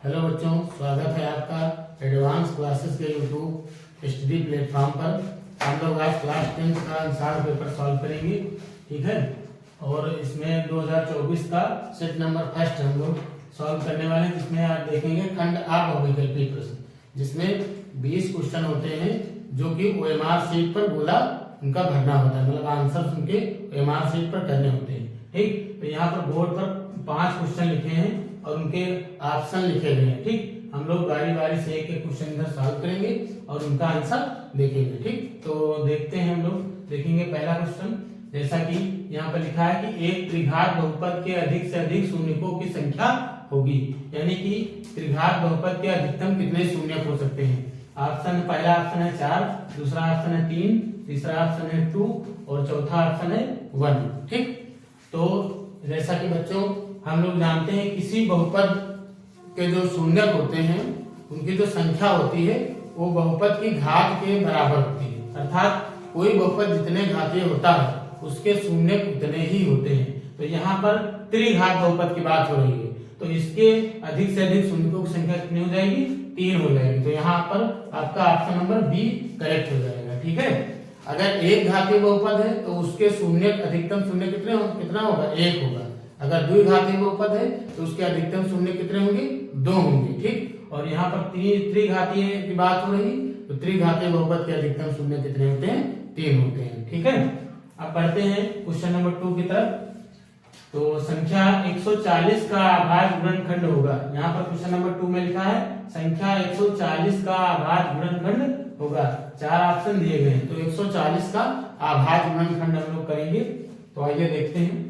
Hello बच्चों, स्वागत है आपका एडवांस क्लासेस के यूट्यूब स्टडी प्लेटफॉर्म पर। हम लोग आज क्लास 10 का आंसर पेपर सॉल्व करेंगे, ठीक है। और इसमें 2024 का सेट नंबर फर्स्ट हम लोग सॉल्व करने वाले हैं, जिसमें आप देखेंगे खंड आ बहुविकल्पी प्रश्न, जिसमें 20 क्वेश्चन होते हैं जो कि OMR शीट पर बोला उनका भरना होता है, मतलब आंसर उनके OMR शीट पर करने होते हैं, ठीक। तो यहाँ पर बोर्ड पर 5 क्वेश्चन लिखे हैं और उनके ऑप्शन लिखे गए हैं, ठीक। हम लोग बारी बारी से एक एक क्वेश्चन इधर सॉल्व करेंगे और उनका आंसर देखेंगे, ठीक। तो देखते हैं, हम लोग देखेंगे पहला क्वेश्चन। जैसा कि यहाँ पर लिखा है कि एक त्रिघात बहुपद के अधिक से अधिक शून्यकों की संख्या होगी, यानी कि त्रिघात बहुपद के अधिकतम कितने शून्यक हो सकते हैं। ऑप्शन, पहला ऑप्शन है 4, दूसरा ऑप्शन है 3, तीसरा ऑप्शन है 2 और चौथा ऑप्शन है 1, ठीक। तो जैसा कि बच्चों हम लोग जानते हैं, किसी बहुपद के जो शून्यक होते हैं उनकी जो संख्या होती है वो बहुपद की घात के बराबर होती है, अर्थात कोई बहुपद जितने घातीय होता है उसके शून्यक उतने ही होते हैं। तो यहाँ पर त्रिघात बहुपद की बात हो रही है, तो इसके अधिक से अधिक शून्यकों की संख्या कितनी हो जाएगी, 3 हो जाएगी। तो यहाँ पर आपका ऑप्शन नंबर बी करेक्ट हो जाएगा, ठीक है। अगर एक घातीय बहुपद है तो उसके शून्यक अधिकतम शून्य कितना होगा, 1 होगा। अगर द्विघातीय बहुपद है तो उसके अधिकतम शून्य कितने होंगे, 2 होंगे, ठीक। और यहाँ पर त्रिघातीय की बात हो रही, तो त्रिघातीय बहुपद के अधिकतम शून्य कितने होते हैं, 3 होते हैं, ठीक है। अब बढ़ते हैं क्वेश्चन नंबर 2 की तरफ। तो संख्या 140 का अभाज्य गुणनखंड होगा। यहाँ पर क्वेश्चन नंबर 2 में लिखा है संख्या 140 का अभाज्य गुणनखंड होगा। 4 ऑप्शन दिए गए हैं, तो 140 का अभाज्य गुणनखंड हम लोग करेंगे। तो आइए देखते हैं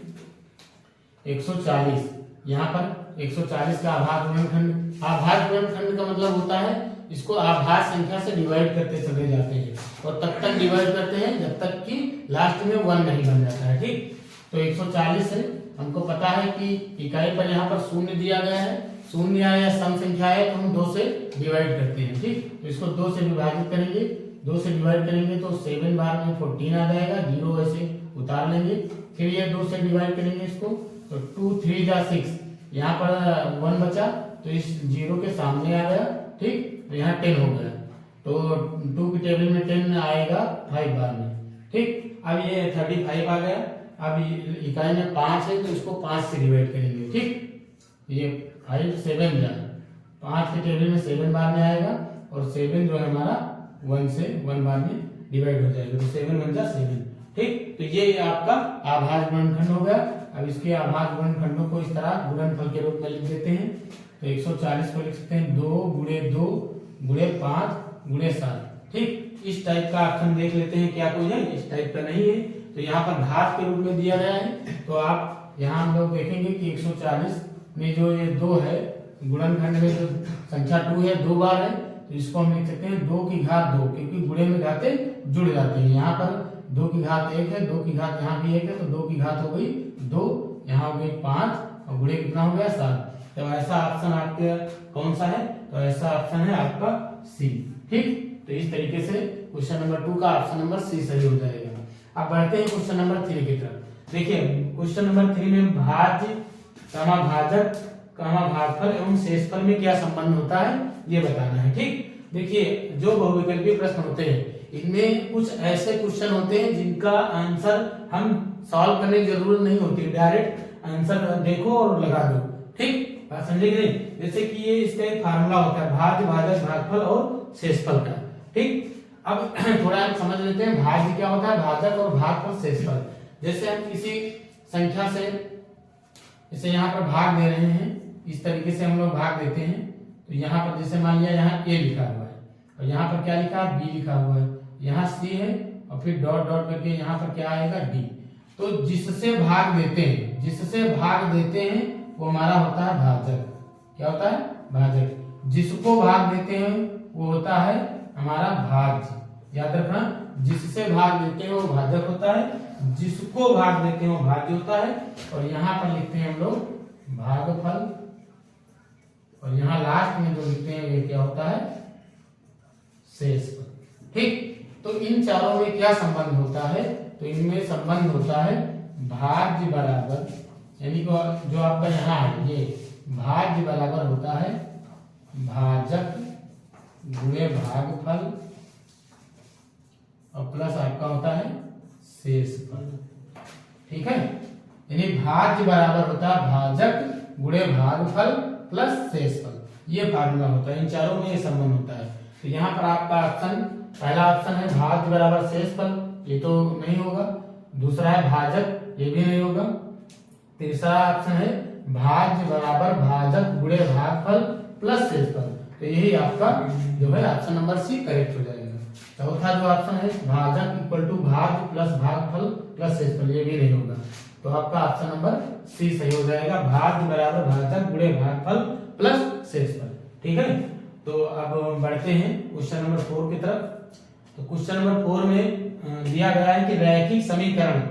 140, यहाँ पर 140 का अभाज्य गुणनखंड। अभाज्य गुणनखंड का मतलब होता है इसको अभाज्य संख्या से डिवाइड करते चले जाते हैं और तब तक डिवाइड करते हैं जब तक कि लास्ट में 1 नहीं बन जाता है, ठीक। तो 140 है, हमको पता है कि इकाई पर यहाँ पर शून्य दिया गया है, शून्य या सम संख्या है तो हम 2 से डिवाइड करते हैं, ठीक। तो इसको 2 से विभाजित करेंगे, 2 से डिवाइड करेंगे तो 7 बार में 14 आ जाएगा, 0 ऐसे उतार लेंगे। फिर ये 2 से डिवाइड करेंगे इसको, तो 2 3 जा 6, यहाँ पर 1 बचा तो इस 0 के सामने आ गया, ठीक। तो यहाँ 10 हो गया, तो 2 की टेबल में 10 आएगा 5 बार में, ठीक। अब ये 35 आ गया। अब इकाई में 5 है तो इसको 5 से डिवाइड करेंगे, ठीक। ये 5 7 जा 5 के टेबल में 7 बार में आएगा और 7 जो है हमारा 1 से 1 बार में डिवाइड हो जाएगा, तो 7 1 जा 7, ठीक। तो ये आपका अभाज्य गुणनखंड हो गया। अब इसके अभाज्य गुणनखंडों को इस तरह गुणनफल के रूप में लिख देते हैं। तो 140 को लिख सकते हैं 2 गुणे 2 गुणे 5 गुणे 7, ठीक। इस टाइप का ऑप्शन देख लेते हैं क्या कोई है, इस टाइप का नहीं है। तो यहाँ पर घात के रूप में दिया गया है, तो आप यहाँ हम लोग देखेंगे कि 140 में जो ये 2 है, गुणनखंड में जो संख्या 2 है 2 बार है, तो इसको हम लिख सकते हैं 2 की घात 2, क्योंकि गुणे में घातें जुड़ जाते हैं। यहाँ पर 2 की घात 1 है, 2 की घात यहाँ भी 1 है, तो 2 की घात हो गई 2, यहाँ हो गई 5 और गुणे कितना हो गया 7। तो ऐसा ऑप्शन आपके कौन सा है, तो ऐसा ऑप्शन है आपका सी, ठीक। तो इस तरीके से क्वेश्चन नंबर 2 का ऑप्शन नंबर सी सही हो जाएगा। अब बढ़ते हैं क्वेश्चन नंबर 3 की तरफ। देखिए क्वेश्चन नंबर 3 में भाज्य, भाजक, भागफल एवं शेषफल में क्या संबंध होता है ये बताना है, ठीक। देखिए जो बहुविकल्पीय प्रश्न होते हैं इनमें कुछ ऐसे क्वेश्चन होते हैं जिनका आंसर हम सॉल्व करने की जरूरत नहीं होती, डायरेक्ट आंसर देखो और लगा दो, ठीक। बात समझे कि नहीं। जैसे कि ये इसका एक फार्मूला होता है भाज्य, भाजक, भागफल और शेषफल का, ठीक। अब थोड़ा हम समझ लेते हैं भाज्य क्या होता है, भाजक और भागफल, शेषफल। जैसे हम किसी संख्या से इसे यहाँ पर भाग दे रहे हैं, इस तरीके से हम लोग भाग देते हैं। तो यहाँ पर जैसे मान लिया यहाँ a लिखा हुआ है और यहाँ पर क्या लिखा है, b लिखा हुआ है, यहाँ c है और फिर डॉट डॉट करके यहाँ पर क्या आएगा, d। तो जिससे भाग देते हैं वो हमारा होता है भाजक। क्या होता है, भाजक। जिसको भाग देते हैं वो होता है हमारा भाज्य। याद रखना, जिससे भाग देते हैं वो भाजक होता है, जिसको भाग देते हैं वो भाज्य होता है। और यहाँ पर लिखते हैं हम लोग भागफल, और यहाँ लास्ट में जो लिखते हैं ये क्या होता है, शेषफल, ठीक। तो इन चारों में क्या संबंध होता है, तो इनमें संबंध होता है भाज्य बराबर, यानी जो आपका यहाँ है ये भाज्य बराबर होता है भाजक गुणे भागफल और प्लस आपका होता है शेषफल। ठीक है, यानी भाज्य बराबर होता है भाजक गुणे भागफल प्लस शेषफल, ये फार्मूला होता है। इन चारों में ये संबंध होता है। तो यहाँ पर आपका ऑप्शन, पहला ऑप्शन है भाज्य बराबर शेषफल, ये तो नहीं होगा। दूसरा है भाजक, ये भी नहीं होगा। तीसरा ऑप्शन है भाज्य बराबर भाजक गुणे भागफल प्लस शेषफल, तो यही आपका जो है ऑप्शन नंबर सी करेक्ट हो जाएगा। चौथा जो ऑप्शन है भाजक इक्वल टू भाज्य प्लस भागफल प्लस शेषफल, ये भी नहीं होगा। तो आपका ऑप्शन नंबर सी सही हो जाएगा, भाज्य बराबर भाजक गुणे भागफल प्लस शेषफल। ठीक है, तो अब बढ़ते हैं क्वेश्चन नंबर 4 की तरफ। तो क्वेश्चन नंबर 4 में दिया गया है कि रैखिक समीकरण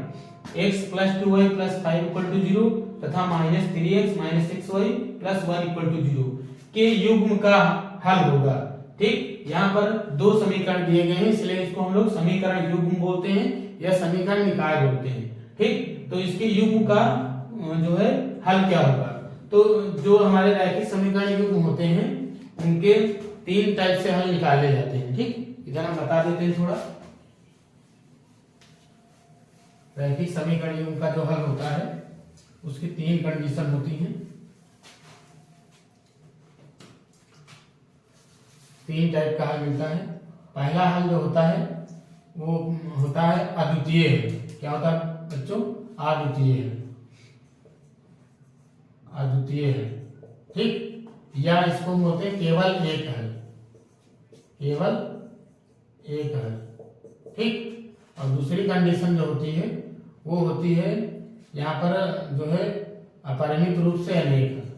x + 2y + 5 = 0 तथा -3x - 6y + 1 = 0 के युग्म का हल होगा। ठीक, यहाँ पर दो समीकरण दिए गए हैं, इसलिए इसको हम लोग समीकरण युग्म बोलते हैं या समीकरण निकाय बोलते हैं। ठीक, तो इसके युग्म का जो है हल क्या होगा। तो जो हमारे रैखिक समीकरण युग्म होते हैं उनके 3 टाइप से हल निकाले जाते हैं। ठीक, इधर हम बता देते हैं थोड़ा। रैखिक समीकरण युग्म का जो हल होता है उसकी 3 कंडीशन होती हैं। 3 टाइप का हल मिलता है। पहला हल जो होता है वो होता है अद्वितीय हल। क्या होता है बच्चों? अद्वितीय हल, अद्वितीय हल। ठीक, या इसको बोलते हैं केवल एक हल, केवल एक हल। ठीक, और दूसरी कंडीशन जो होती है वो होती है यहाँ पर जो है अपरिमित रूप से अनेक हल,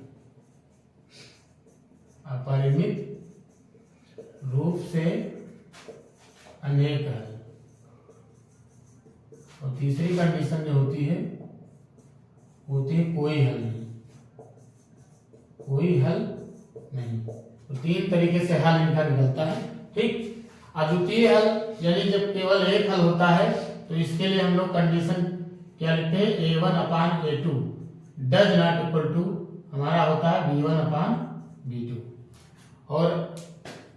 अपरिमित रूप से अनेक हल। और तीसरी कंडीशन जो होती है कोई हल नहीं, कोई हल नहीं। तो 3 तरीके से हल इनका निकलता है। ठीक, अद्वितीय हल यानी जब केवल एक हल होता है तो इसके लिए हम लोग कंडीशन क्या लिखते हैं, a1/a2 does not equal to हमारा होता है b1/b2। और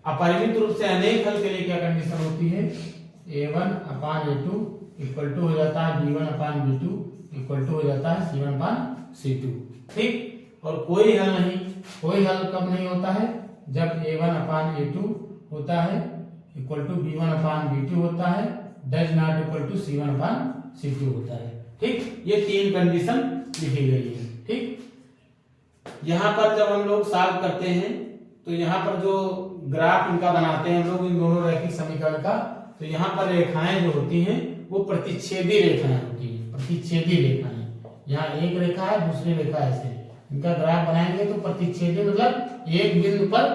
अपरिमित रूप से अनेक हल के लिए क्या कंडीशन होती है, a1/a2 इक्वल टू हो जाता है b1/b2 इक्वल टू हो जाता है c1/c2। ठीक, और कोई हल नहीं, कोई हल कब नहीं होता है, जब a1/a2 होता है इक्वल टू b1/b2 होता है, does not equal to c1/c2 होता है। ठीक, ये 3 कंडीशन लिखी गई है। ठीक, यहाँ पर जब हम लोग सॉल्व करते हैं तो यहाँ पर जो ग्राफ इनका बनाते हैं हम लोग इन दोनों रैखिक समीकरण का, तो यहाँ पर रेखाएं जो होती हैं वो प्रतिच्छेदी रेखाएं होती हैं, प्रतिच्छेदी रेखाएं। यहाँ एक रेखा है, दूसरी रेखा ऐसे, इनका ग्राफ बनाएंगे तो प्रतिच्छेदी मतलब एक बिंदु पर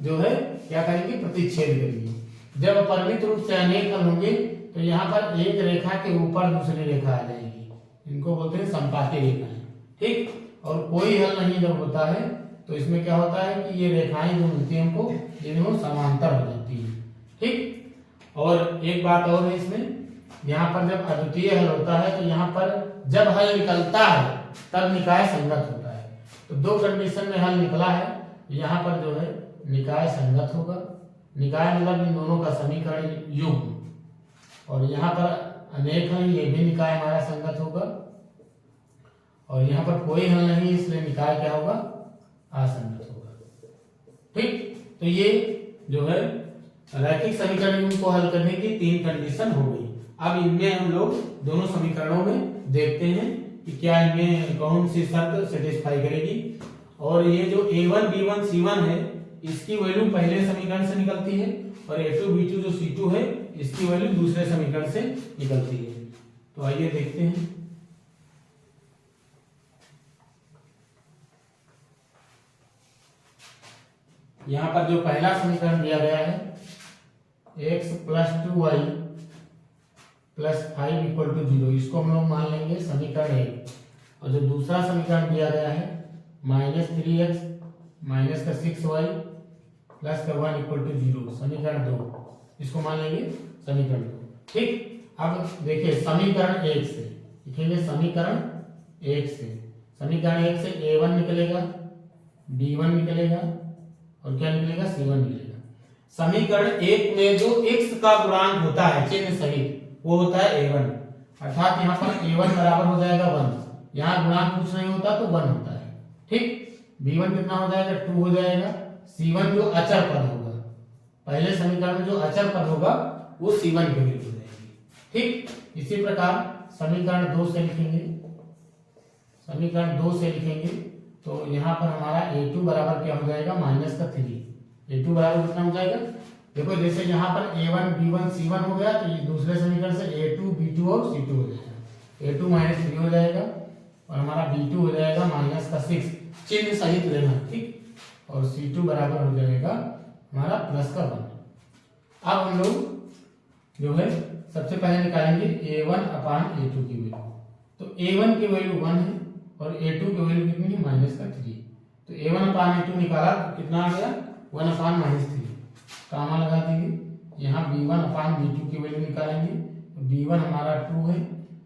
जो है क्या करेंगे, प्रतिच्छेद करेंगे। जब अपरिमित रूप से अनेक हल होंगे तो यहाँ पर एक रेखा के ऊपर दूसरी रेखा आ जाएगी, इनको बोलते हैं संपाती रेखाएं। ठीक, और कोई हल नहीं जब होता है तो इसमें क्या होता है कि ये रेखाएं जो मिलती हैं हमको ये दोनों समांतर हो जाती है। ठीक, और एक बात और है इसमें, यहाँ पर जब अद्वितीय हल होता है तो यहाँ पर जब हल निकलता है तब निकाय संगत होता है। तो 2 कंडीशन में हल निकला है, यहाँ पर जो है निकाय संगत होगा, निकाय मतलब इन दोनों का समीकरण युग्म, और यहाँ पर अनेक हल, ये भी निकाय हमारा संगत होगा, और यहाँ पर कोई हल नहीं इसलिए निकाय क्या होगा, असंगत होगा। ठीक, तो ये जो है रैखिक समीकरण को हल करने की 3 कंडीशन हो गई। अब इनमें हम लोग दोनों समीकरणों में देखते हैं कि क्या इनमें कौन सी शर्त सेटिस्फाई करेगी। और ये जो a1 b1 c1 है इसकी वैल्यू पहले समीकरण से निकलती है, और a2 b2 जो c2 है इसकी वैल्यू दूसरे समीकरण से निकलती है। तो आइए देखते हैं। यहाँ पर जो पहला समीकरण दिया गया है x + 2y + 5 = 0, इसको हम लोग मान लेंगे समीकरण 1। और जो दूसरा समीकरण दिया गया है -3x - 6y + 1 = 0, समीकरण 2, इसको मान लेंगे समीकरण 2। ठीक, अब देखिए समीकरण 1 से लिखेंगे, समीकरण 1 से, समीकरण 1 से a1 निकलेगा, b1 निकलेगा, और क्या निकलेगा C1 निकलेगा। समीकरण 1 में जो x का गुणांक होता है चिन्ह सहित वो होता है A1, अर्थात यहाँ पर A1 बराबर हो जाएगा 1, यहाँ गुणांक कुछ नहीं होता तो 1 होता है। ठीक, B1 कितना हो जाएगा 2 हो जाएगा। C1 जो अचर पद होगा, पहले समीकरण में जो अचर पद होगा वो C1 की वैल्यू हो जाएगी। ठीक, इसी प्रकार समीकरण 2 से लिखेंगे, समीकरण 2 से लिखेंगे तो यहाँ पर हमारा A2 बराबर क्या हो जाएगा -3। A2 बराबर कितना हो जाएगा, देखो जैसे यहाँ पर A1 B1 C1 हो गया तो ये दूसरे समीकरण से A2 B2 और C2 हो जाएगा। A2 -3 हो जाएगा और हमारा B2 हो जाएगा -6 चिन्ह सहित लेना। ठीक, और C2 बराबर हो जाएगा हमारा +1। अब हम लोग जो है सबसे पहले निकालेंगे A1/A2 की वैल्यू। तो A1 की वैल्यू 1 है और A2 की वैल्यू कितनी है -3। तो A1/A2 निकाला तो कितना आ गया 1/-3, कामा लगा देंगे। यहाँ B1/B2 की वैल्यू निकालेंगे तो B1 हमारा 2 है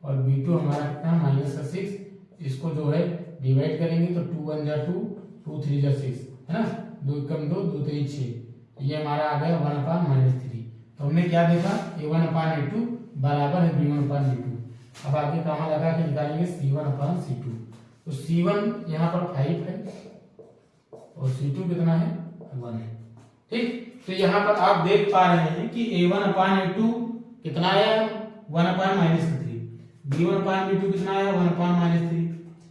और B2 हमारा कितना -6। इसको जो है डिवाइड करेंगे तो 2 1 जा 2, 2 3 जा 6 है ना, 2 कम 2 2 3 6, ये हमारा आ गया 1/-3। तो हमने क्या देखा A1/A2 बराबर है B1/B2। अब आगे कामा लगा के निकालेंगे C1/C2। तो C1 यहाँ पर 5 है और C2 कितना है 1 है। ठीक, तो यहाँ पर आप देख पा रहे हैं कि A1/A2 कितना आया 1/-3, B1/B2 कितना आया 1/-3,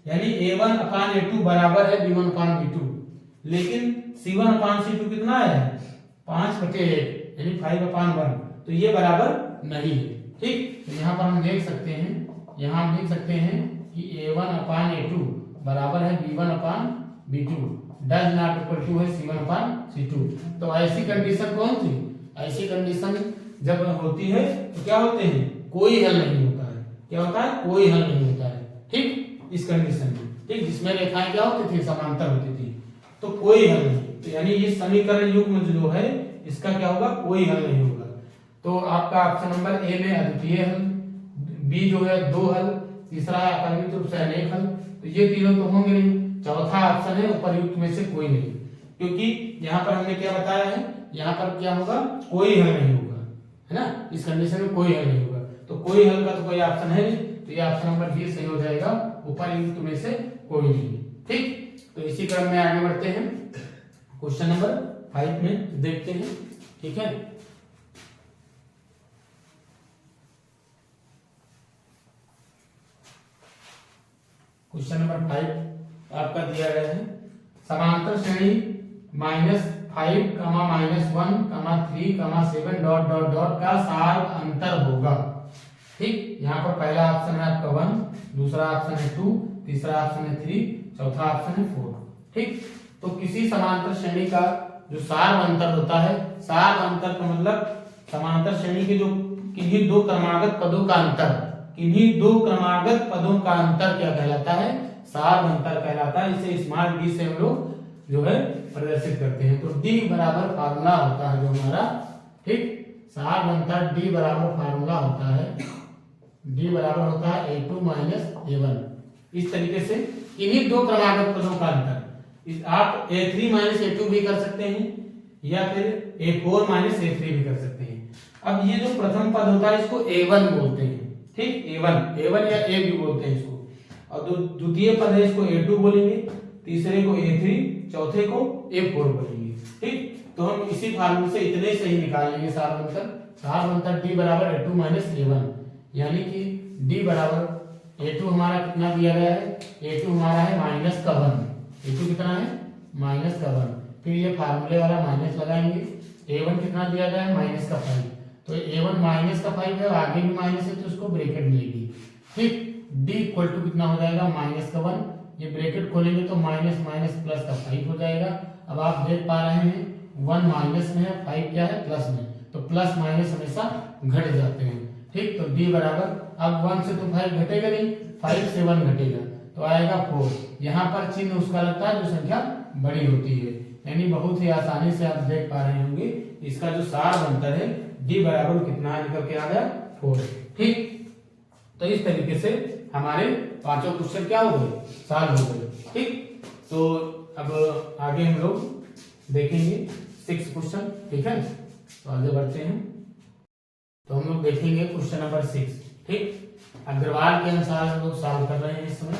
यानी A1/A2 बराबर है B1/B2, लेकिन C1/C2 कितना आया है 5/8 यानी 5/1, तो ये बराबर नहीं है। ठीक, तो यहाँ पर हम देख सकते हैं, यहाँ हम देख सकते हैं कि A1/A2 बराबर है B1/B2 does not equal to है C1/C2। तो ऐसी कंडीशन कौन सी, ऐसी कंडीशन जब होती है तो क्या होते हैं, कोई हल नहीं होता है। क्या होता है, कोई हल नहीं होता है। ठीक, इस कंडीशन में, ठीक, जिसमें रेखाएं क्या होती थी समांतर होती थी, तो कोई हल नहीं। तो यानी ये समीकरण युग्म जो है इसका क्या होगा, कोई हल नहीं होगा। तो आपका ऑप्शन नंबर ए में अद्वितीय हल, बी जो है 2 हल, तीसरा है अपरिमित रूप से अनेक हल, तो ये तीनों तो होंगे नहीं। चौथा ऑप्शन है उपर्युक्त में से कोई नहीं, क्योंकि यहाँ पर हमने क्या बताया है, यहाँ पर क्या होगा, कोई हल नहीं होगा, है ना, इस कंडीशन में कोई हल नहीं होगा। तो कोई हल का तो कोई ऑप्शन है नहीं, तो ये ऑप्शन नंबर बी सही हो जाएगा, उपर्युक्त में से कोई नहीं। ठीक, तो इसी क्रम में आगे बढ़ते हैं, क्वेश्चन नंबर 5 में देखते हैं। ठीक है, क्वेश्चन नंबर 5 आपका दिया गया है, समांतर श्रेणी -5, -1, -3, -7 डॉट डॉट डॉट का सार अंतर होगा। ठीक, यहाँ पर पहला ऑप्शन है आपका 1, दूसरा ऑप्शन है 2, तीसरा ऑप्शन है 3, चौथा ऑप्शन है 4। ठीक, तो किसी समांतर श्रेणी का जो सार अंतर होता है, सार अंतर का मतलब समांतर श्रेणी के जो किन्हीं दो क्रमागत पदों का अंतर, किन्हीं दो क्रमागत पदों का अंतर क्या कहलाता है, सार अंतर कहलाता है। इसे स्मॉल डी से हम लोग जो है प्रदर्शित करते हैं। तो डी बराबर फार्मूला होता है जो हमारा, ठीक, सार अंतर डी बराबर फार्मूला होता है, डी बराबर होता है A2 - A1। इस तरीके से इन्हीं दो क्रमागत पदों का अंतर आप A3 - A2 भी कर सकते हैं या फिर A4 - A3 भी कर सकते हैं। अब ये जो प्रथम पद होता है इसको A1 बोलते हैं। ठीक, A1 या A भी बोलते हैं इसको, और द्वितीय पद है इसको A2 बोलेंगे, तीसरे को A3, चौथे को A4 बोलेंगे। ठीक, तो हम इसी फार्मूले से इतने से ही निकाल लेंगे सार अंतर। सार अंतर D बराबर A2 - A1, यानी कि D बराबर A2 हमारा कितना दिया गया है, A2 हमारा है -1, A2 कितना है -1, फिर ये फार्मूले वाला माइनस लगाएंगे। A1 कितना दिया गया है -5, तो A1 -5 है, आगे भी माइनस है तो उसको ब्रैकेट मिलेगी। ठीक, D इक्वल टू कितना हो जाएगा -1, ये ब्रैकेट खोलेंगे तो माइनस माइनस प्लस का 5 हो जाएगा। अब आप देख पा रहे हैं 1 माइनस में है, 5 क्या है प्लस में, तो प्लस माइनस हमेशा घट जाते हैं। ठीक, तो D बराबर, अब 1 से तो 5 घटेगा नहीं, 5 से 1 घटेगा तो आएगा 4। यहाँ पर चिन्ह उसका लगता है जो संख्या बड़ी होती है, यानी बहुत ही आसानी से आप देख पा रहे होंगे इसका जो सार अंतर है D बराबर कितना निकल के आ गया 4। ठीक, तो इस तरीके से हमारे पांचों क्वेश्चन क्या हो गए, सॉल्व हो गए। ठीक, तो अब आगे हम लोग देखेंगे 6 क्वेश्चन, ठीक है। तो आगे बढ़ते हैं, तो हम लोग देखेंगे क्वेश्चन नंबर 6, ठीक। अग्रवाल के अनुसार हम लोग सॉल्व कर रहे हैं इस समय।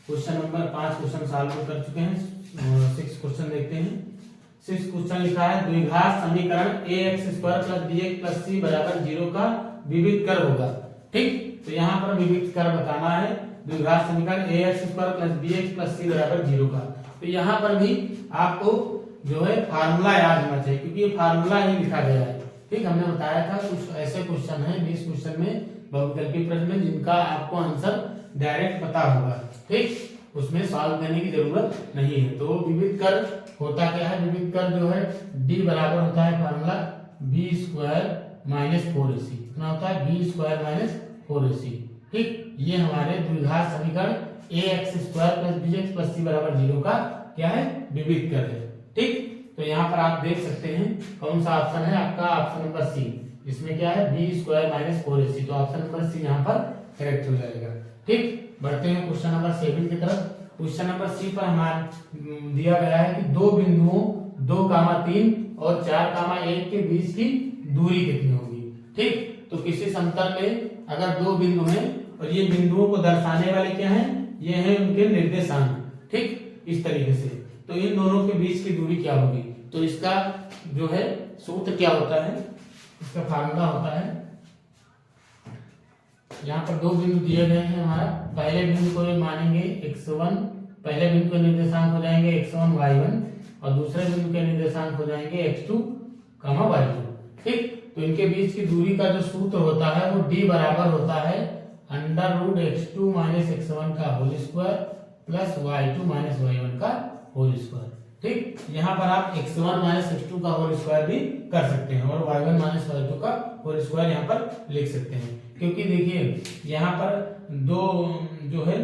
क्वेश्चन नंबर 5 क्वेश्चन सॉल्व कर चुके हैं, 6 क्वेश्चन देखते हैं। 6 क्वेश्चन लिखा है द्विघात समीकरण ax² + bx + c = 0 का विविध कर होगा, ठीक। तो यहाँ पर विविध कर बताना है द्विघात समीकरण ax² + bx + c = 0 का। तो यहाँ पर भी आपको जो है फार्मूला याद होना चाहिए, क्योंकि ये फार्मूला ही लिखा गया है, ठीक। हमने बताया था कुछ ऐसे क्वेश्चन है 20 क्वेश्चन में बहुविकल्पीय प्रश्न में जिनका आपको आंसर डायरेक्ट पता होगा, ठीक। उसमें सॉल्व करने की जरूरत नहीं है। तो विविध कर होता क्या है, विविध कर जो है d बराबर होता है फार्मूला b² - 4ac, कितना होता है b² - 4ac, ठीक। ये हमारे द्विघात समीकरण ax² + bx + c = 0 का क्या है, विविध कर है, ठीक। तो यहाँ पर आप देख सकते हैं कौन सा ऑप्शन है आपका, ऑप्शन नंबर सी। इसमें क्या है b² - 4ac, तो ऑप्शन नंबर सी यहाँ पर करेक्ट हो जाएगा, ठीक। बढ़ते हैं क्वेश्चन नंबर 7 की तरफ। क्वेश्चन नंबर सी पर हमारे दिया गया है कि दो बिंदुओं 2,3 और 4,1 के बीच की दूरी कितनी होगी, ठीक। तो किसी समतल में अगर दो बिंदु हैं और ये बिंदुओं को दर्शाने वाले क्या हैं, ये हैं उनके निर्देशांक, ठीक। इस तरीके से तो इन दोनों के बीच की दूरी क्या होगी, तो इसका जो है सूत्र क्या होता है, इसका फार्मूला होता है, यहाँ पर दो बिंदु दिए गए हैं हमारा। पहले बिंदु को मानेंगे x1, पहले बिंदु के निर्देशांक हो जाएंगे x1 y1 और दूसरे बिंदु के निर्देशांक हो जाएंगे x2, y2, ठीक। तो इनके बीच की दूरी का जो सूत्र होता है वो d बराबर होता है √x2 - x1 का whole square plus y2 - y1 का होल स्क्वायर, ठीक। यहाँ पर आप x1 - x2 का होल स्क्वायर भी कर सकते हैं और y1 - y2 का होल स्क्वायर यहाँ पर लिख सकते हैं, क्योंकि देखिए यहाँ पर दो जो है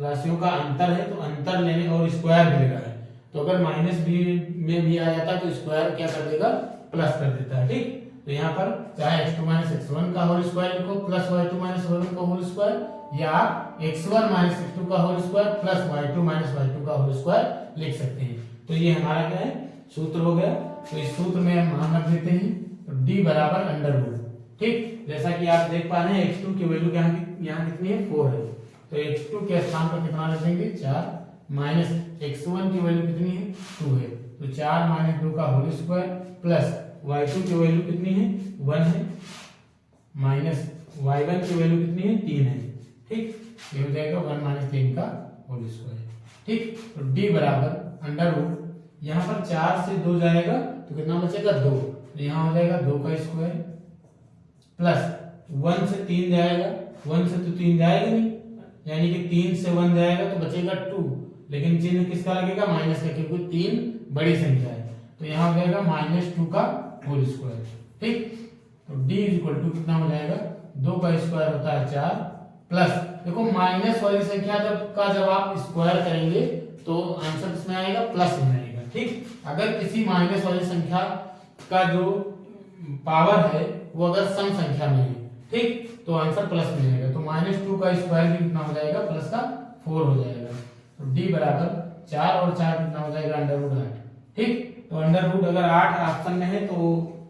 राशियों का अंतर है, तो अंतर लेने और स्क्वायर भी लगा है, तो अगर माइनस भी में भी आ जाता है तो स्क्वायर क्या कर देगा, प्लस कर देता है, ठीक। तो यहाँ पर चाहे x2 - x1 का होल स्क्वायर लिखो प्लस y2 - y1 का होल स्क्वायर, या x1 - x2 का whole square plus y2 - y2 का होल स्क्वायर लिख सकते हैं। तो ये हमारा क्या है, सूत्र हो गया। तो इस सूत्र में हम मान रख देते हैं, तो d बराबर √, ठीक। जैसा कि आप देख पा रहे हैं x2 की वैल्यू यहाँ कितनी है, 4 है, तो x2 के स्थान पर कितना रख देंगे, 4, माइनस x1 की वैल्यू कितनी है, 2 है, तो 4 - 2 का होल स्क्वायर प्लस y2 की वैल्यू कितनी है, 1 है, माइनस y1 की वैल्यू कितनी है, 3 है, ठीक। ये हो जाएगा 1 - 3 का होल स्क्वायर, ठीक। तो d बराबर √, यहाँ पर 4 से 2 जाएगा तो कितना बचेगा, 2, तो यहाँ हो जाएगा 2 का स्क्वायर प्लस 1 से 3 जाएगा, 1 से तो 3 जाएगा नहीं, यानी कि 3 से 1 जाएगा तो बचेगा 2, लेकिन चिन्ह किसका लगेगा, माइनस का, क्योंकि 3 बड़ी संख्या है, तो यहाँ हो जाएगा -2 का होल स्क्वायर, ठीक। तो d = कितना हो जाएगा, 2 का स्क्वायर होता है 4 प्लस, देखो माइनस वाली संख्या जब आप स्क्वायर करेंगे तो आंसर किसमें आएगा, प्लस में आएगा, ठीक। अगर किसी माइनस वाली संख्या का जो पावर है वो अगर सम संख्या में है, ठीक, तो आंसर प्लस में आएगा। तो -2 का स्क्वायर भी कितना हो जाएगा, प्लस का 4 हो जाएगा। तो d बराबर 4 और 4 कितना हो जाएगा, √8, ठीक। तो √ अगर 8 ऑप्शन में है तो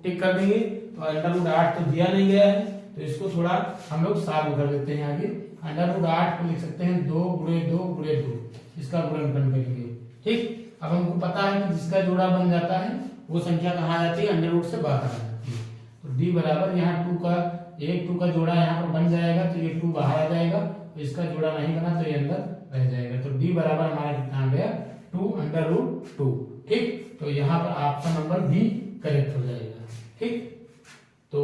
टिक कर देंगे, तो √8 तो दिया नहीं गया है, तो इसको थोड़ा हम लोग सॉल्व कर देते हैं आगे। √8 को लिख सकते हैं 2 × 2 × 2, इसका गुणनफल करेंगे, ठीक। अब हमको पता है कि जिसका जोड़ा बन जाता है वो संख्या कहाँ आ जाती है, √ से बाहर आ जाती है। तो d बराबर यहाँ 2 का जोड़ा यहाँ पर बन जाएगा, तो ये 2 बाहर आ जाएगा, तो इसका जोड़ा नहीं बना तो ये अंदर रह जाएगा। तो d बराबर हमारा कितना आ गया, 2 √2, ठीक। तो यहाँ पर ऑप्शन नंबर बी करेक्ट हो जाएगा, ठीक। तो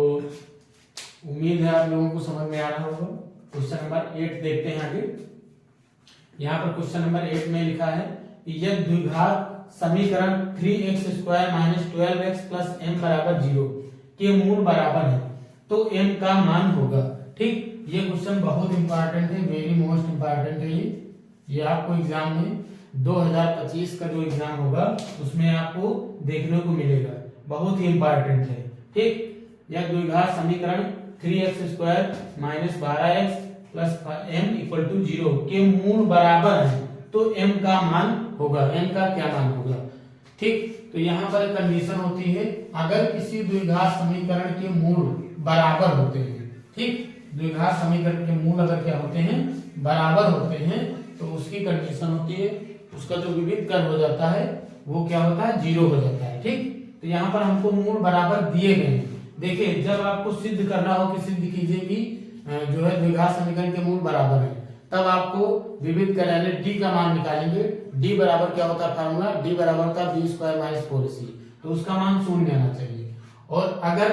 उम्मीद है आप लोगों को समझ में आ रहा होगा। क्वेश्चन नंबर 8 देखते हैं आगे। यहाँ पर क्वेश्चन नंबर 8 में लिखा है कि यदि द्विघात समीकरण 3x² - 12x + m = 0 के मूल बराबर है तो m का मान होगा, ठीक। ये क्वेश्चन बहुत इंपॉर्टेंट है, वेरी मोस्ट इंपॉर्टेंट है ये आपको एग्जाम में 2025 का जो एग्जाम होगा उसमें आपको देखने को मिलेगा, बहुत ही इंपॉर्टेंट है, ठीक। यह द्विघात समीकरण 3x² - 12x + m = 0 के मूल बराबर है तो m का मान होगा, m का क्या मान होगा, ठीक, तो यहाँ पर कंडीशन होती है अगर किसी द्विघात समीकरण के मूल बराबर होते हैं, ठीक, द्विघात समीकरण के मूल अगर क्या होते हैं, बराबर होते हैं, तो उसकी कंडीशन होती है, उसका जो विविध कर हो जाता है वो क्या होता है, 0 हो जाता है। ठीक, तो यहाँ पर हमको मूल बराबर दिए गए हैं। देखिए जब आपको सिद्ध करना हो कि सिद्ध कीजिए कि जो है द्विघात समीकरण के मूल बराबर है, तब आपको विविध कर यानी डी का मान निकालेंगे। डी बराबर क्या होता है फार्मूला, डी बराबर होता है b² - 4ac, तो उसका मान 0 आना चाहिए। और अगर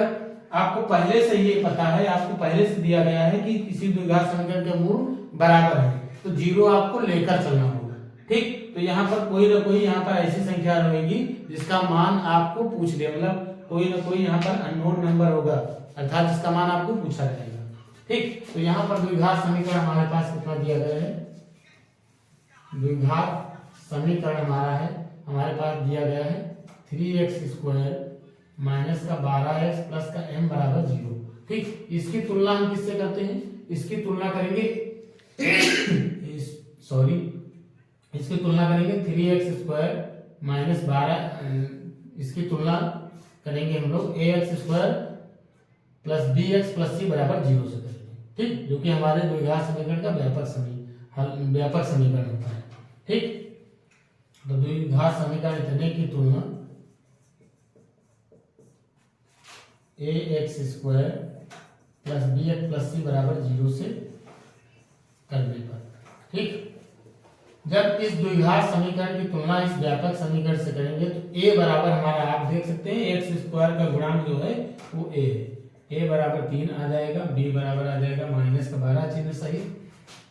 आपको पहले से ये पता है, आपको पहले से दिया गया है कि किसी द्विघात समीकरण के मूल बराबर है, तो 0 आपको लेकर चलना होगा। ठीक, तो यहाँ पर कोई ना कोई यहाँ पर ऐसी संख्या रहेगी जिसका मान आपको पूछ ले, मतलब कोई ना कोई यहाँ पर अननोन नंबर होगा, अर्थात जिसका मान आपको पूछा जाएगा। ठीक, तो यहाँ पर द्विघात समीकरण हमारे पास कितना दिया गया है, द्विघात समीकरण हमारे पास दिया गया है 3x² माइनस का 12x प्लस का m बराबर 0। ठीक, इसकी तुलना हम किससे करते हैं, इसकी तुलना करेंगे इसकी तुलना करेंगे 3x² माइनस 12, इसकी तुलना करेंगे हम लोग ax² plus bx plus c बराबर 0 से करेंगे। ठीक, जो कि हमारे द्विघात समीकरण का व्यापक समीकरण होता है। ठीक, तो द्विघात समीकरण इतने की तुलना ax² plus bx plus c बराबर 0 से करने पर, ठीक, जब इस द्विघात समीकरण की तुलना इस व्यापक समीकरण से करेंगे तो a बराबर हमारा आप देख सकते हैं x² का गुणांक जो है वो a है, a बराबर 3 आ जाएगा, b बराबर आ जाएगा माइनस का 12 चिन्ह सही,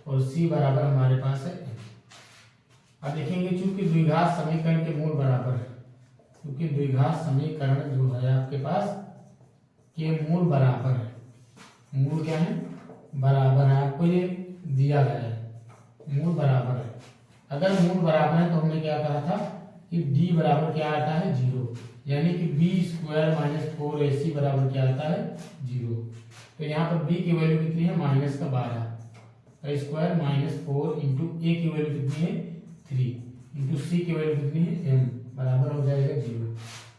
और c बराबर हमारे पास है। अब देखेंगे चूंकि द्विघात समीकरण के मूल बराबर है, क्योंकि द्विघात समीकरण जो है आपके पास के मूल बराबर है, मूल क्या है, बराबर है, आपको ये दिया गया है मूल बराबर है। अगर मूल बराबर है तो हमने क्या कहा था कि d बराबर क्या आता है, 0, यानी कि b² - 4ac बराबर क्या आता है, 0। तो यहाँ पर b की वैल्यू कितनी है, माइनस का 12 का स्क्वायर -4 इंटू a की वैल्यू कितनी है 3 इंटू c की वैल्यू कितनी है m बराबर हो जाएगा 0।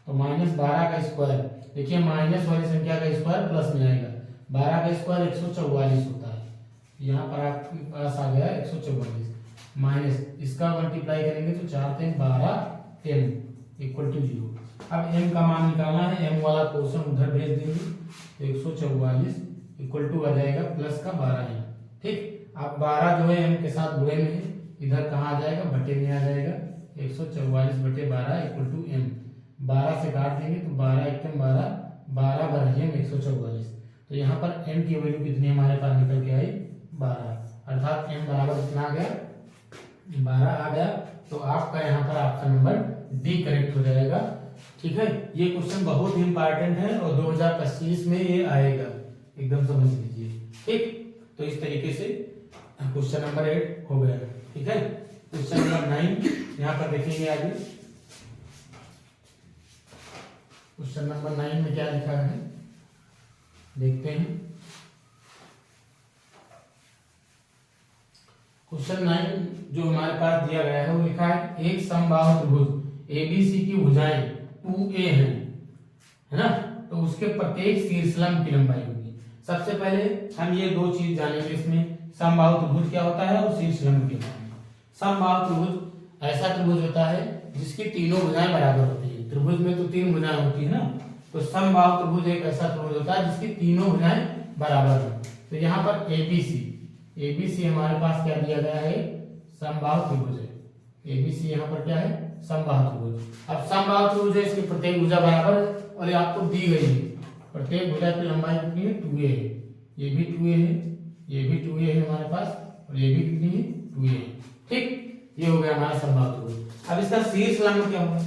तो -12 का स्क्वायर, देखिए माइनस वाली संख्या का स्क्वायर प्लस में आएगा, 12 का स्क्वायर 144 होता है, यहाँ पर आपके पास आ गया 144 माइनस इसका मल्टीप्लाई करेंगे तो 4 × 12 m इक्वल टू 0। अब m का मान निकालना है, m वाला पोर्शन उधर भेज देंगे तो 144 इक्वल टू आ जाएगा प्लस का 12m। ठीक, अब 12 जो है m के साथ गुणे में है, इधर कहाँ आ जाएगा, बटे में आ जाएगा, 144/12 इक्वल टू m, 12 से काट देंगे तो 12 × 12 12 × m 144। तो यहाँ पर m की वैल्यू कितनी हमारे पास निकल के आई, 12, अर्थात m बराबर कितना आ गया, 12 आ गया। तो आपका यहाँ पर ऑप्शन नंबर डी करेक्ट हो जाएगा। ठीक है, ये क्वेश्चन बहुत ही इंपॉर्टेंट है और 2025 में ये आएगा, एकदम समझ लीजिए। ठीक, तो इस तरीके से क्वेश्चन नंबर 8 हो गया। ठीक है, क्वेश्चन नंबर 9 यहाँ पर देखेंगे आगे। क्वेश्चन नंबर 9 में क्या लिखा है देखते हैं। क्वेश्चन 9 जो हमारे पास दिया गया है वो लिखा है एक समबाहु त्रिभुज एबीसी की भुजाएं 2a हैं, है ना, तो उसके प्रत्येक शीर्षलंब की लंबाई होगी। सबसे पहले हम ये दो चीज जानेंगे इसमें, समबाहु त्रिभुज क्या होता है और शीर्षलंब के बारे में। समबाहु त्रिभुज ऐसा त्रिभुज होता है जिसकी तीनों भुजाएं बराबर होती है। त्रिभुज में तो 3 भुजाएं होती है ना, तो समबाहु त्रिभुज एक ऐसा त्रिभुज होता है जिसकी तीनों भुजाएं बराबर है। तो यहाँ पर एबीसी हमारे पास क्या दिया गया है, समबाहु त्रिभुज है। एबीसी यहाँ पर क्या है, समबाहु त्रिभुज। अब समबाहु त्रिभुज है, इसकी प्रत्येक भुजा बराबर है और ये आपको दी गई है, प्रत्येक भुजा की लंबाई कितनी है, 2a है, ये भी 2a है, ये भी 2a है हमारे पास, और ये भी कितनी है, 2a है। ठीक, ये हो गया हमारा समबाहु त्रिभुज। अब इसका शीर्षलंब क्या होगा,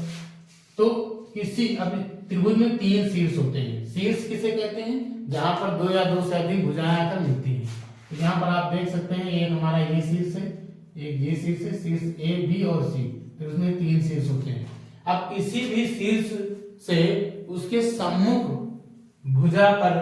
तो किसी अब त्रिभुज में 3 शीर्ष होते हैं। शीर्ष किसे कहते हैं, जहां पर 2 या 2 से अधिक भुजाएं आकर मिलती हैं। तो यहाँ पर आप देख सकते हैं एक हमारा ये शीर्ष है, एक ये शीर्ष है, शीर्ष ए बी और सी, तो उसमें 3 शीर्ष होते हैं। अब किसी भी शीर्ष से उसके सम्मुख भुजा पर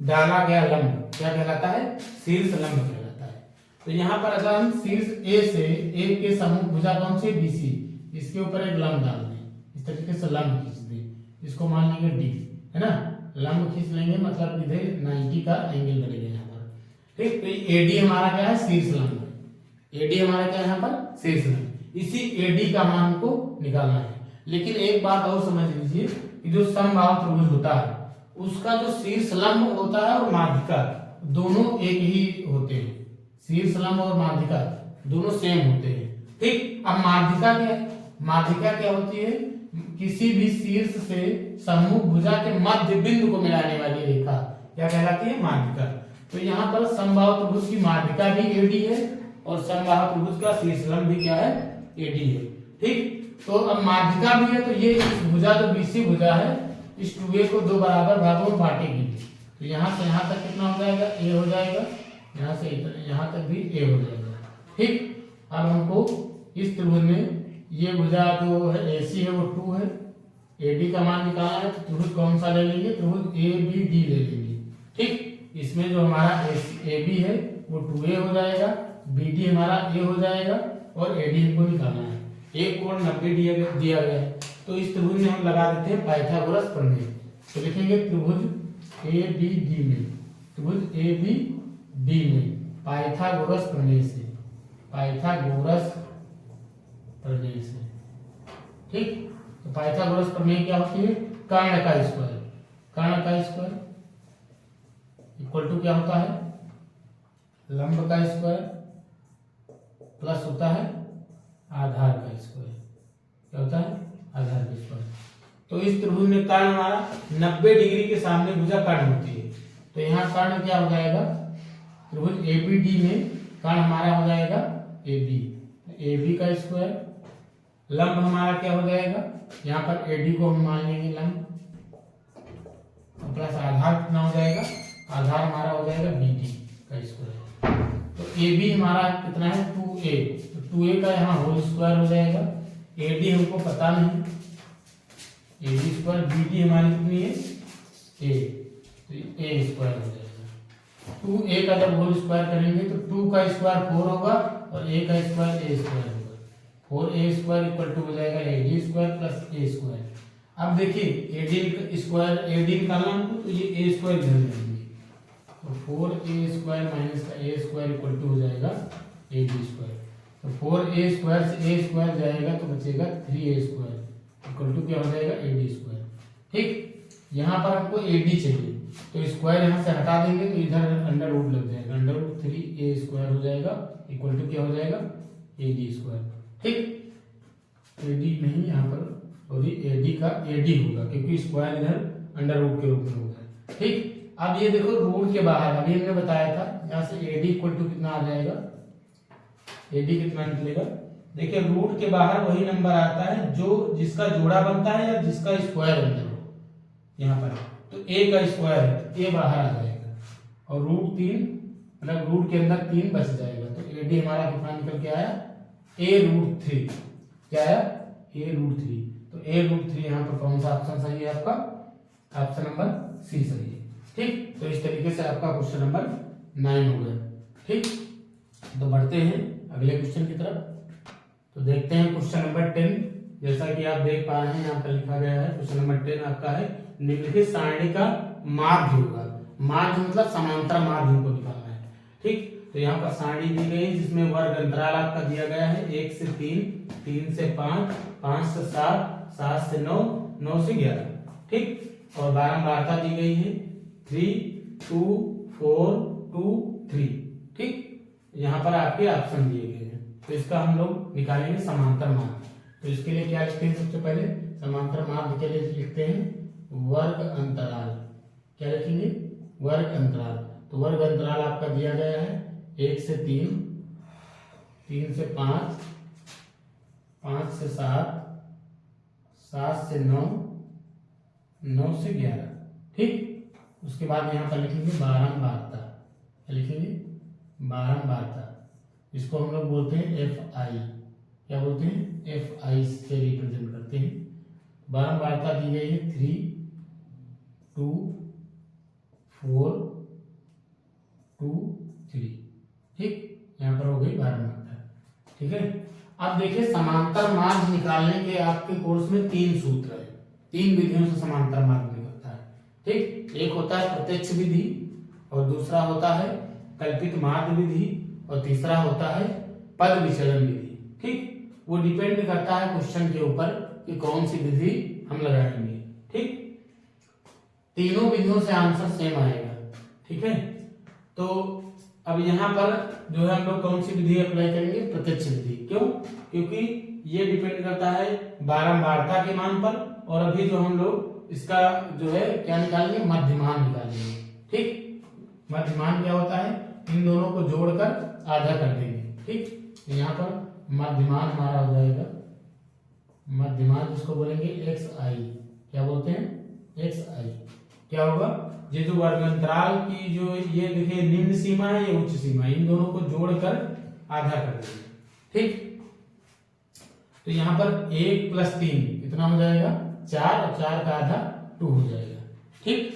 डाला गया लंब क्या कहलाता है, शीर्ष लंब कहलाता है। तो यहाँ पर अगर हम शीर्ष ए से, ए के सम्मुख भुजा कौन सी, बीसी, इसके ऊपर एक लंब डाल दें, इस तरीके से लंब खींच दे, इसको मान लेंगे डी, है ना, लंब खींच लेंगे मतलब इधर 90 का एंगल बनेगा यहाँ पर। ठीक, तो एडी हमारा क्या है, शीर्ष लंब है। एडी हमारा क्या है यहाँ पर, शीर्ष लंब। इसी एडी का मान को निकालना है। लेकिन एक बात और समझ लीजिए कि जो समबाहु त्रिभुज होता है उसका जो शीर्ष लंब होता है और माध्यिका दोनों एक ही होते हैं। शीर्ष लंब और माध्यिका दोनों सेम होते हैं। ठीक, अब माध्यिका क्या है, माध्यिका क्या होती है, किसी भी शीर्ष से सम्मुख भुजा के मध्य बिंदु को मिलाने वाली रेखा क्या कहलाती है, माध्यिका। तो यहाँ पर समबाहु त्रिभुज की माध्यिका भी एडी है और समबाहु त्रिभुज का शीर्ष लंब भी क्या है, एडी है। ठीक, तो अब माध्यिका भी है तो ये इस भुजा जो बीसी भुजा है इस 2a को दो बराबर भागों में बांटेगी। तो यहाँ से यहाँ तक कितना हो जाएगा, a हो जाएगा, यहाँ से यहाँ तक भी a हो जाएगा। ठीक, अब हमको इस त्रिभुज में ये भुजा जो है AC है वो 2 है, AD का मान निकालना है तो त्रिभुज कौन सा ले लेंगे, त्रिभुज ABD ले लेंगे। ठीक, इसमें जो हमारा AB है वो 2a हो जाएगा, BD हमारा a हो जाएगा और AD हमको निकालना है। एक कोण 90 दिया गया है तो इस त्रिभुज में हम लगा देते हैं पाइथागोरस प्रमेय। तो लिखेंगे त्रिभुज ABD में, त्रिभुज ABD में पाइथागोरस प्रमेय से, पाइथागोरस प्रमेय से। ठीक, तो पाइथागोरस प्रमेय क्या होती है, कर्ण का स्क्वायर, कर्ण का स्क्वायर इक्वल टू क्या होता है, लंब का स्क्वायर प्लस होता है आधार का स्क्वायर, क्या होता है, आधार का स्क्वायर। तो इस त्रिभुज में कर्ण हमारा 90 डिग्री के सामने भुजा कर्ण होती है। तो यहाँ कर्ण क्या हो जाएगा, त्रिभुज ABD में कर्ण हमारा हो जाएगा AB, AB का स्क्वायर, लंब हमारा क्या हो जाएगा, यहाँ पर AD को हम मान लेंगे लंब, प्लस आधार कितना हो जाएगा, आधार हमारा हो जाएगा BD का स्क्वायर। तो AB हमारा कितना है 2a, तो 2a का यहाँ होल स्क्वायर हो जाएगा, AD हमको पता नहीं, AD स्क्वायर, BD हमारी कितनी है a, तो a स्क्वायर हो जाएगा। 2a का जब होल स्क्वायर करेंगे तो 2 का स्क्वायर 4 होगा और a का स्क्वायर a स्क्वायर होगा, 4a स्क्वायर इक्वल टू हो जाएगा AD square plus a square. अब देखिए AD स्क्वायर, AD निकालना हमको तो ये a स्क्वायर इधर जाएंगे, तो 4a स्क्वायर माइनस का a स्क्वायर इक्वल टू हो जाएगा AD स्क्वायर। तो 4a स्क्वायर से a स्क्वायर जाएगा तो बचेगा 3a स्क्वायर इक्वल टू क्या हो जाएगा, AD स्क्वायर। ठीक, यहाँ पर हमको AD चाहिए तो स्क्वायर यहाँ से हटा देंगे तो इधर अंडर रूट लग जाएगा, अंडर रूट 3a स्क्वायर हो जाएगा इक्वल टू क्या हो जाएगा, AD स्क्वायर। ठीक, AD नहीं यहाँ पर, सॉरी AD का AD होगा क्योंकि स्क्वायर इधर अंडर रूट के रूप में होगा। ठीक, अब ये देखो रूट के बाहर अभी हमने बताया था यहाँ से AD इक्वल टू कितना आ जाएगा, AD कितना निकलेगा, देखिए रूट के बाहर वही नंबर आता है जो जिसका जोड़ा बनता है या जिसका स्क्वायर अंदर हो। यहाँ पर तो a का स्क्वायर है, a बाहर आ जाएगा और रूट 3 मतलब रूट के अंदर 3 बच जाएगा। तो AD हमारा कितना निकल के आया, a√3, क्या आया, a√3। तो a√3 यहाँ पर कौन सा ऑप्शन सही है आपका, ऑप्शन नंबर C सही है। ठीक, तो इस तरीके से आपका क्वेश्चन नंबर 9 हो गया। ठीक, तो बढ़ते हैं अगले क्वेश्चन की तरफ। तो देखते हैं क्वेश्चन नंबर 10। जैसा कि आप देख पा रहे हैं यहाँ पर लिखा गया है क्वेश्चन नंबर 10 आपका है, निम्नलिखित सारणी का माध्य होगा। माध्य मतलब समांतर माध्य हमको निकालना है। ठीक, तो यहाँ पर सारणी दी गई जिसमें वर्ग अंतराल आपका दिया गया है 1 से 3, 3 से 5, 5 से 7, 7 से 9, 9 से 11। ठीक, और बारंबारता दी गई है 3, 2, 4, 2, 3। ठीक, यहाँ पर आपके ऑप्शन दिए गए हैं तो इसका हम लोग निकालेंगे समांतर माध्य। तो इसके लिए क्या लिखते हैं, सबसे पहले समांतर माध्य के लिए लिखते हैं वर्ग अंतराल। क्या लिखेंगे, वर्ग अंतराल। तो वर्ग अंतराल आपका दिया गया है 1 से 3, 3 से 5, 5 से 7, 7 से 9, 9 से 11। ठीक, उसके बाद यहाँ पर लिखेंगे बारंबारता। क्या लिखेंगे, बारंबारता। इसको हम लोग बोलते हैं FI। क्या बोलते हैं, FI से रिप्रेजेंट करते हैं। बारंबारता दी गई है 3, 2, 4, 2, 3। ठीक, यहाँ पर हो गई बारंबारता। ठीक है, अब देखिए समांतर मार्ग निकालने के आपके कोर्स में 3 सूत्र है, 3 विधियों से समांतर मार्ग निकलता है। ठीक, एक होता है प्रत्यक्ष विधि, और दूसरा होता है कल्पित मार्ग विधि, और तीसरा होता है पद विचलन विधि। ठीक, वो डिपेंड करता है क्वेश्चन के ऊपर कि कौन सी विधि हम लगाएंगे। ठीक, तीनों विधियों से आंसर सेम आएगा। ठीक है, तो अब यहाँ पर जो है हम लोग कौन सी विधि अप्लाई करेंगे, प्रत्यक्ष विधि। क्यों? क्योंकि ये डिपेंड करता है बारंबारता के मान पर, और अभी जो हम लोग इसका जो है क्या निकालेंगे, मध्यमान निकालेंगे। ठीक, मध्यमान क्या होता है, इन दोनों को जोड़कर आधा कर देंगे। ठीक, यहाँ पर मध्यमान हमारा हो जाएगा, मध्यमान जिसको बोलेंगे एक्स आई, क्या बोलते हैं, एक्स आई। क्या होगा, ये जो वर्गअंतराल की जो ये देखिए निम्न सीमा है, ये उच्च सीमा, इन दोनों को जोड़कर आधा कर देंगे। ठीक, तो यहाँ पर 1 + 3 कितना हो जाएगा, 4, और 4 का आधा 2 हो जाएगा। ठीक,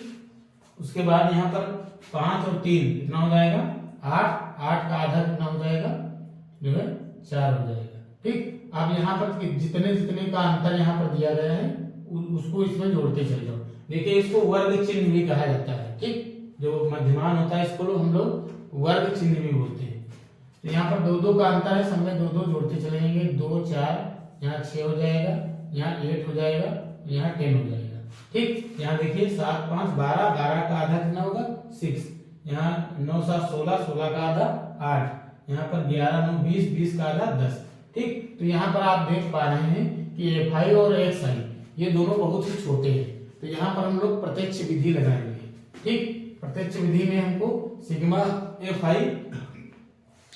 उसके बाद यहाँ पर 5 और 3 कितना हो जाएगा, 8, 8 का आधा कितना हो जाएगा, जो है 4 हो जाएगा। ठीक, अब यहाँ पर जितने जितने का अंतर यहाँ पर दिया गया है उसको इसमें जोड़ते चले जाओ। देखिए इसको वर्ग चिन्ह भी कहा जाता है। ठीक, जो मध्यमान होता है इसको हम लोग वर्ग चिन्ह भी बोलते हैं। तो यहाँ पर 2-2 का अंतर है, सब में 2-2 जोड़ते चले जाएंगे, 2, 4, यहाँ 6 हो जाएगा, यहाँ 8 हो जाएगा, यहाँ 10 हो जाएगा। ठीक, यहाँ देखिए 7, 5, 12, 12 का आधा कितना होगा, 6, यहाँ 9, 7, 16, 16 का आधा 8, यहाँ पर 11, 9, 20, 20 का आधा 10। ठीक, तो यहाँ पर आप देख पा रहे हैं कि FI और XI ये दोनों बहुत ही छोटे हैं, तो यहाँ पर हम लोग प्रत्यक्ष विधि लगाएंगे। ठीक, प्रत्यक्ष विधि में हमको सिग्मा FI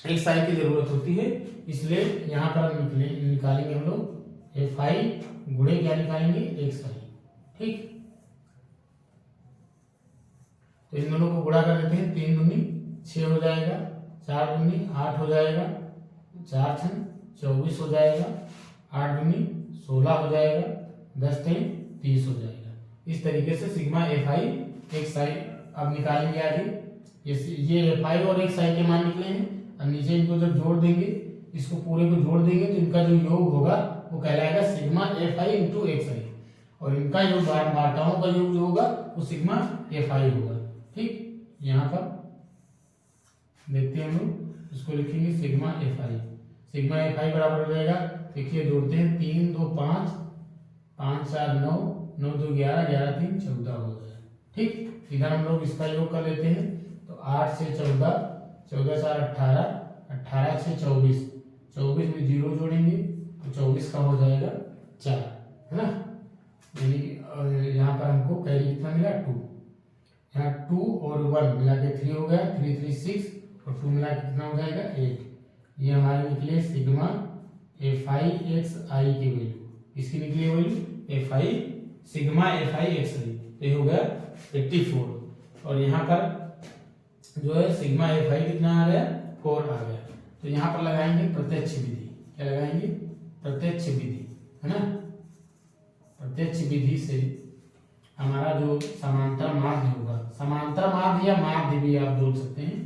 XI की जरूरत होती है, इसलिए यहाँ पर हम निकालेंगे हम लोग FI गुणे क्या निकालेंगे, XI। ठीक, तो इन दोनों को गुणा कर देते हैं, 3 दूनी 6 हो जाएगा, 4 दूनी 8 हो जाएगा, 4 छन 24 हो जाएगा, 8 दूनी 16 हो जाएगा, 10 3 30 हो जाएगा। इस तरीके से सिग्मा FI XI अब निकालेंगे आगे। ये FI और XI के मान निकले हैं, अब नीचे इनको जब जोड़ देंगे, इसको पूरे को जोड़ देंगे, तो इनका जो योग होगा वो कहलाएगा सिग्मा FI × XI, और इनका जो बारंबारताओं का योग जो होगा वो सिग्मा FI होगा। ठीक, यहाँ पर देखते हैं हम लोग, इसको लिखेंगे सिग्मा FI। सिग्मा FI बराबर हो जाएगा, देखिए जोड़ते हैं, 3 2 5, 5 4 9, 9 2 11, 11 3 14 हो गया। ठीक, इधर हम लोग इसका योग कर लेते हैं, तो 8 से 14, 14 4 18, 18 से 24, 24 में 0 जोड़ेंगे तो 24 का हो जाएगा 4, है ना। यानी यहाँ पर हमको कैरी कितना मिला, 2, यहाँ 2 और 1 मिला के 3 हो गया, 3 3 6, और 2 मिला के कितना हो जाएगा 8। ये हमारे निकले सिग्मा FI XI की वैल्यू, इसकी निकली value FI sigma FI XI, ये हो गया 84, और यहाँ पर जो है सिग्मा FI कितना आ गया, 4 आ गया। तो यहाँ पर लगाएंगे प्रत्यक्ष विधि, क्या लगाएंगे, प्रत्यक्ष विधि, है ना। प्रत्यक्ष विधि से हमारा जो समांतर माध्य होगा, समांतर माध्य या माध्य भी आप बोल सकते हैं,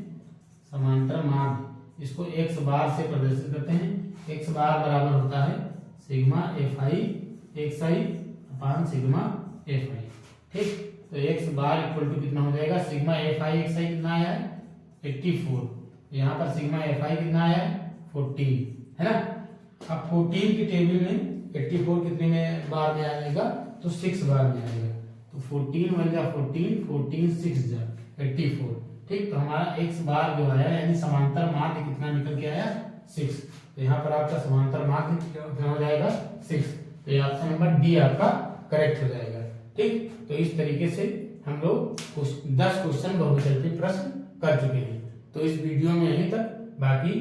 समांतर माध्य, इसको x बार से प्रदर्शित करते हैं। x बार बराबर होता है सिग्मा FI XI अपान सिग्मा FI। ठीक, तो x बार इक्वल टू कितना हो जाएगा, सिग्मा FI XI कितना आया है, 84, यहाँ पर सिग्मा FI कितना आया है, 14, है ना। अब 14 की टेबल में 84 कितने में बार में आएगा, तो 6 बार में आएगा, तो 14 1 जा 14, 14 6 जा 84। ठीक, तो हमारा x बार जो आया यानी समांतर माध्य कितना निकल के आया, 6। तो यहाँ पर आपका समांतर माध्य कितना हो जाएगा, 6। तो ये ऑप्शन नंबर डी आपका करेक्ट हो जाएगा। ठीक, तो इस तरीके से हम लोग 10 क्वेश्चन बहुविकल्पी प्रश्न कर चुके हैं। तो इस वीडियो में यहीं तक, बाकी